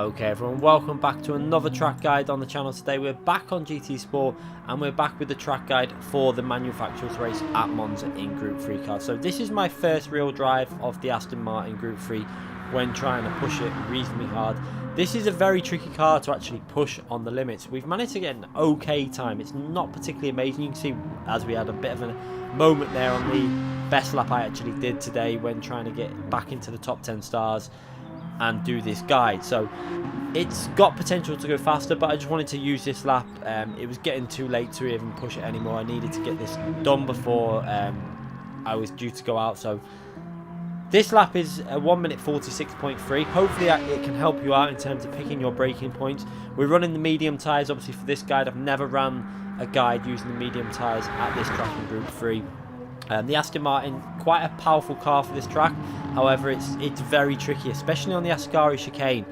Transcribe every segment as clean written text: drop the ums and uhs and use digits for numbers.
Okay everyone, welcome back to another track guide on the channel. Today we're back on GT Sport and we're back with the track guide for the manufacturers race at Monza in Group 3 cars. So this is my first real drive of the Aston Martin Group 3 when trying to push it reasonably hard. This is a very tricky car to actually push on the limits. We've managed to get an okay time. It's not particularly amazing. You can see as we had a bit of a moment there on the best lap I actually did today when trying to get back into the top 10 stars and do this guide. So it's got potential to go faster, but I just wanted to use this lap. It was getting too late to even push it anymore. I needed to get this done before I was due to go out. So this lap is a 1 minute 46.3. Hopefully it can help you out in terms of picking your braking points. We're running the medium tyres obviously for this guide. I've never ran a guide using the medium tyres at this track in Group 3. The Aston Martin, quite a powerful car for this track. However, it's very tricky, especially on the Ascari chicane.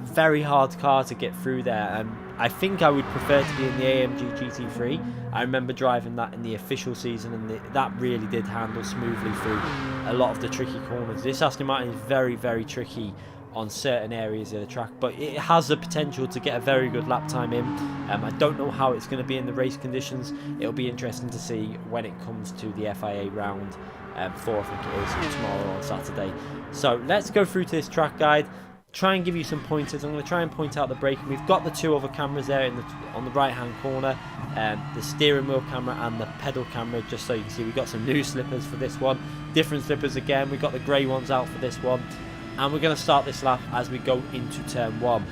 Very hard car to get through there. I think I would prefer to be in the AMG GT3. I remember driving that in the official season, and that really did handle smoothly through a lot of the tricky corners. This Aston Martin is very, very tricky on certain areas of the track, but it has the potential to get a very good lap time in. I don't know how it's going to be in the race conditions. It'll be interesting to see when it comes to the FIA round 4, I think it is, tomorrow on Saturday. So let's go through to this track guide, try and give you some pointers. I'm going to try and point out the braking. We've got the two other cameras there on the right hand corner, the steering wheel camera and the pedal camera, just so you can see we've got some new slippers for this one, different slippers again. We've got the grey ones out for this one. And we're going to start this lap as we go into turn 1.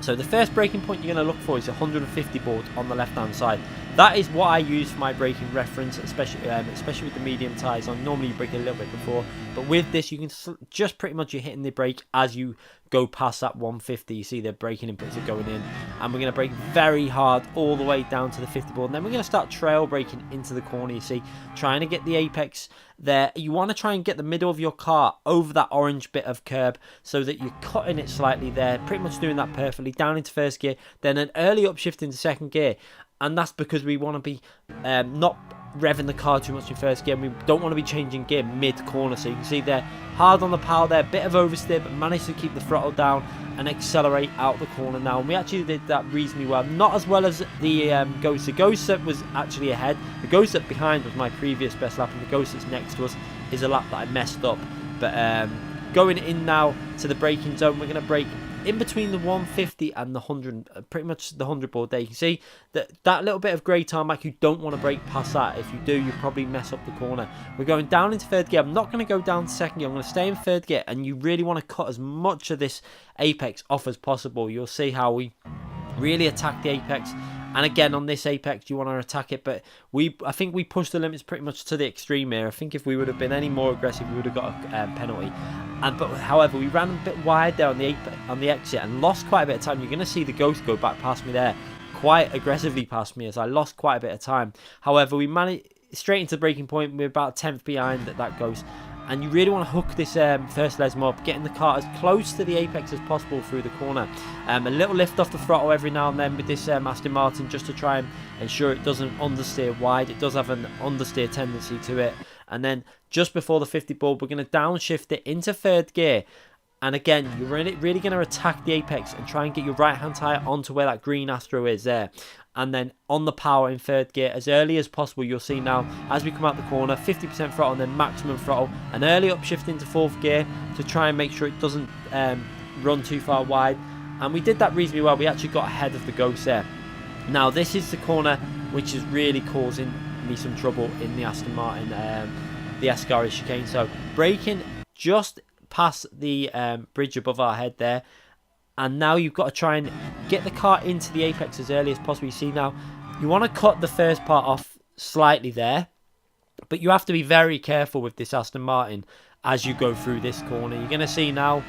So the first braking point you're going to look for is 150 board on the left hand side. That is what I use for my braking reference, especially with the medium tyres on. Normally you brake a little bit before, but with this you can just pretty much you're hitting the brake as you go past that 150. You see the braking inputs are going in, and we're going to brake very hard all the way down to the 50 board, and then we're going to start trail braking into the corner. You see, trying to get the apex there. You want to try and get the middle of your car over that orange bit of curb so that you're cutting it slightly there, pretty much doing that perfectly. Down into first gear, then an early upshift into second gear, and that's because we want to be not revving the car too much in first gear. We don't want to be changing gear mid-corner. So you can see they're hard on the power there, bit of oversteer, but managed to keep the throttle down and accelerate out the corner now. And we actually did that reasonably well. Not as well as the Ghost. The Ghost that was actually ahead. The Ghost that behind was my previous best lap, and the Ghost that's next to us is a lap that I messed up. But going in now to the braking zone, we're going to brake in between the 150 and the 100, pretty much the 100 board there. You can see that little bit of grey tarmac, you don't want to brake past that. If you do, you probably mess up the corner. We're going down into third gear. I'm not going to go down to second gear. I'm going to stay in third gear, and you really want to cut as much of this apex off as possible. You'll see how we really attack the apex. And again, on this apex, you want to attack it, but I think we pushed the limits pretty much to the extreme here. I think if we would have been any more aggressive, we would have got a penalty. But however, we ran a bit wide there on the exit and lost quite a bit of time. You're going to see the Ghost go back past me there, quite aggressively past me, as I lost quite a bit of time. However, we managed straight into the braking point. We're about 10th behind that Ghost. And you really want to hook this first lesmo up, getting the car as close to the apex as possible through the corner. A little lift off the throttle every now and then with this Aston Martin, just to try and ensure it doesn't understeer wide. It does have an understeer tendency to it. And then just before the 50 board, we're going to downshift it into third gear. And again, you're really going to attack the apex and try and get your right hand tyre onto where that green Astro is there. And then on the power in third gear as early as possible. You'll see now as we come out the corner, 50% throttle and then maximum throttle. An early upshift into fourth gear to try and make sure it doesn't run too far wide. And we did that reasonably well. We actually got ahead of the Ghost there. Now this is the corner which is really causing me some trouble in the Aston Martin, the Ascari chicane. So braking just past the bridge above our head there. And now you've got to try and get the car into the apex as early as possible. You see now, you want to cut the first part off slightly there, but you have to be very careful with this Aston Martin as you go through this corner. You're going to see now,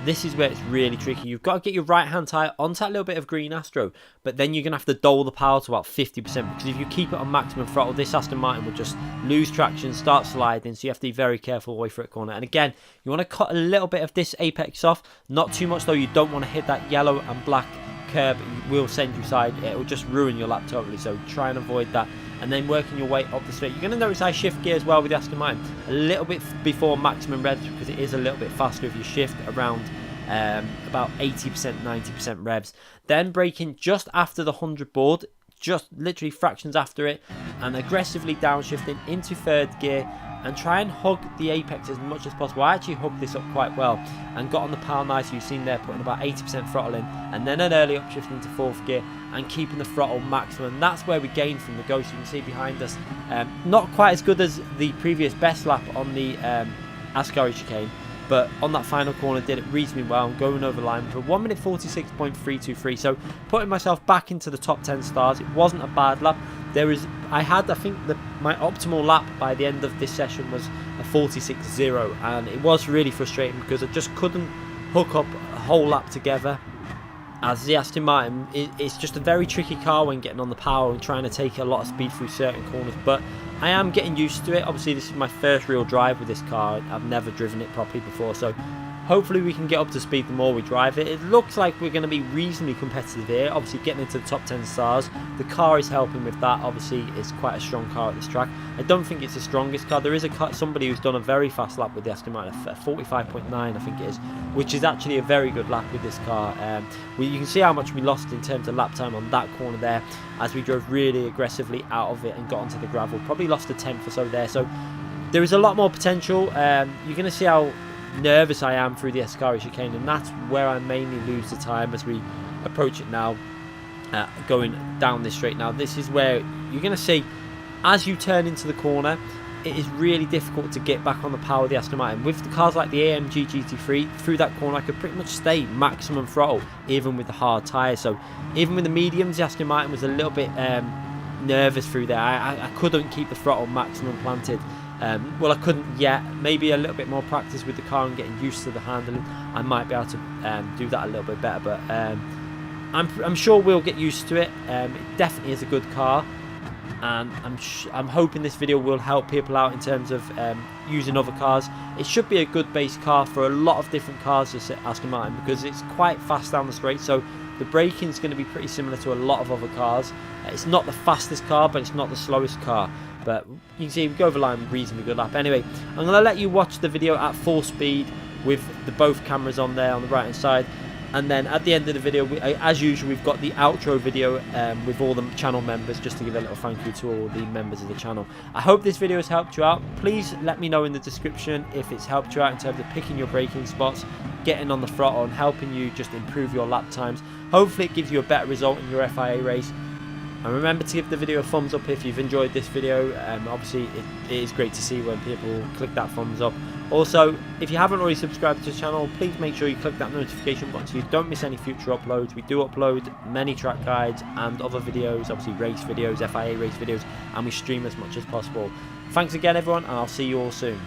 this is where it's really tricky. You've got to get your right hand tyre onto that little bit of green Astro, but then you're going to have to dole the power to about 50%, because if you keep it on maximum throttle, this Aston Martin will just lose traction, start sliding, so you have to be very careful away from the corner. And again, you want to cut a little bit of this apex off, not too much though. You don't want to hit that yellow and black curb. It will send you side. It will just ruin your lap totally, so try and avoid that. And then working your way up the straight. You're going to notice I shift gear as well with the Aston Martin a little bit before maximum revs, because it is a little bit faster if you shift around about 80%, 90% revs. Then braking just after the 100 board, just literally fractions after it, and aggressively downshifting into third gear and try and hug the apex as much as possible. I actually hugged this up quite well and got on the power nice. You've seen there putting about 80% throttle in, and then an early upshift into fourth gear and keeping the throttle maximum. That's where we gained from the Ghost. You can see behind us, not quite as good as the previous best lap on the Ascari chicane, but on that final corner did it reasonably well. I'm going over the line for 1 minute 46.323, so putting myself back into the top 10 stars. It wasn't a bad lap. I think my optimal lap by the end of this session was a 46.0, and it was really frustrating because I just couldn't hook up a whole lap together. As the Aston Martin, it's just a very tricky car when getting on the power and trying to take a lot of speed through certain corners, but I am getting used to it. Obviously this is my first real drive with this car. I've never driven it properly before, so hopefully we can get up to speed the more we drive it. It looks like we're going to be reasonably competitive here. Obviously getting into the top 10 stars, the car is helping with that. Obviously it's quite a strong car at this track. I don't think it's the strongest car. There is somebody who's done a very fast lap with the Aston Martin, a 45.9 I think it is, which is actually a very good lap with this car. You can see how much we lost in terms of lap time on that corner there as we drove really aggressively out of it and got onto the gravel. Probably lost a tenth or so there, so there is a lot more potential. You're going to see how nervous I am through the Ascari chicane, and that's where I mainly lose the time as we approach it now, going down this straight. Now this is where you're going to see, as you turn into the corner, it is really difficult to get back on the power of the Aston Martin. With the cars like the AMG GT3, through that corner I could pretty much stay maximum throttle even with the hard tyres. So even with the mediums, the Aston Martin was a little bit nervous through there. I couldn't keep the throttle maximum planted. Well, I couldn't yet. Maybe a little bit more practice with the car and getting used to the handling, I might be able to do that a little bit better, but I'm sure we'll get used to it. It definitely is a good car, and I'm hoping this video will help people out in terms of using other cars. It should be a good base car for a lot of different cars, this Aston Martin, because it's quite fast down the straight, so the braking is going to be pretty similar to a lot of other cars. It's not the fastest car, but it's not the slowest car. But you can see we go over the line reasonably good lap. Anyway, I'm going to let you watch the video at full speed with both cameras on there on the right hand side. And then at the end of the video, as usual, we've got the outro video with all the channel members, just to give a little thank you to all the members of the channel. I hope this video has helped you out. Please let me know in the description if it's helped you out in terms of picking your braking spots, getting on the throttle and helping you just improve your lap times. Hopefully it gives you a better result in your FIA race. And remember to give the video a thumbs up if you've enjoyed this video. Obviously it is great to see when people click that thumbs up. Also, if you haven't already subscribed to the channel, please make sure you click that notification button so you don't miss any future uploads. We do upload many track guides and other videos, obviously race videos, FIA race videos, and we stream as much as possible. Thanks again everyone, and I'll see you all soon.